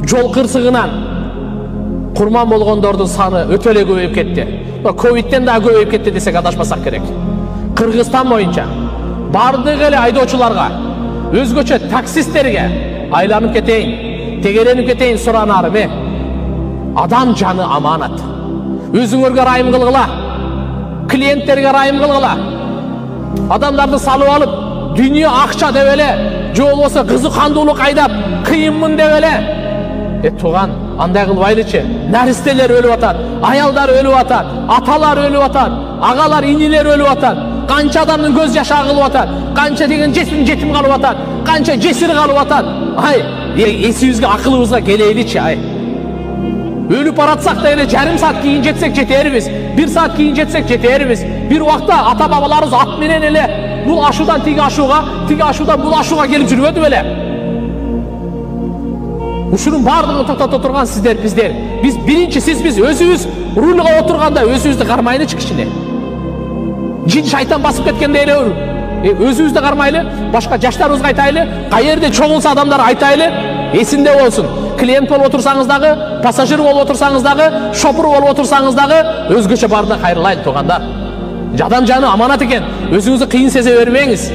жол кырсыгынан курман болгондордун саны өтө эле көбөйүп кетти. Ковидтен дагы көбөйүп кетти десек адашпасак керек. Кыргызстан боюнча бардык эле айдоочуларга, өзгөчө таксисттерге айланып кетейин, тегеренип кетейин суранарым. Адам жаны аманат. Өзүңөргө ырайым кылгыла, клиенттерге ырайым кылгыла. Адамдарды салып алып, дүйнө акча деп эле, же болбосо кызыкандуулук айдап, кыйынмын деп эле. Туган, андай кылбайлычы. Наристелер өлүп атат, аялдар өлүп атат, аталар өлүп атат, агалар, инилер өлүп атат. Канча адамдын көз жашы агылып атат, канча деген жетим калып атат, канча жесир калып атат. Эсибизге, акылыбызга келейличи, Өлүп баратсак да эле жарым саат кийин жетсек жетербиз, 1 саат кийин жетсек жетербиз. Бир убакта ата бабаларыбыз ат менен эле бул ашуудан тиги ашууга, тиги ашуудан бул ашууга келип жүрбөдү беле? Ушунун бардыгын токтото турган сиздер, биздер. Биз биринчи биз өзүбүз рульга отурганда өзүбүздү кармайлычы кичине. Жин шайтан басып кеткенде эле өзүбүздү кармайлы, башка жаштарыбызга айтайлы, каерде чогулса адамдар айтайлы, эсинде болсун. Клиент болуп отурсаңыз дагы, пассажир болуп отурсаңыз дагы, шопур болуп отурсаңыз дагы, өзгөчө баарына кайрылайын туугандар. Адам жаны аманат экен, өзүңүздү кыйын сезе бербеңиз.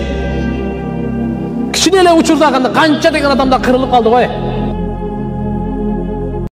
Кичине эле учурда канча деген адамдар кырылып калды го.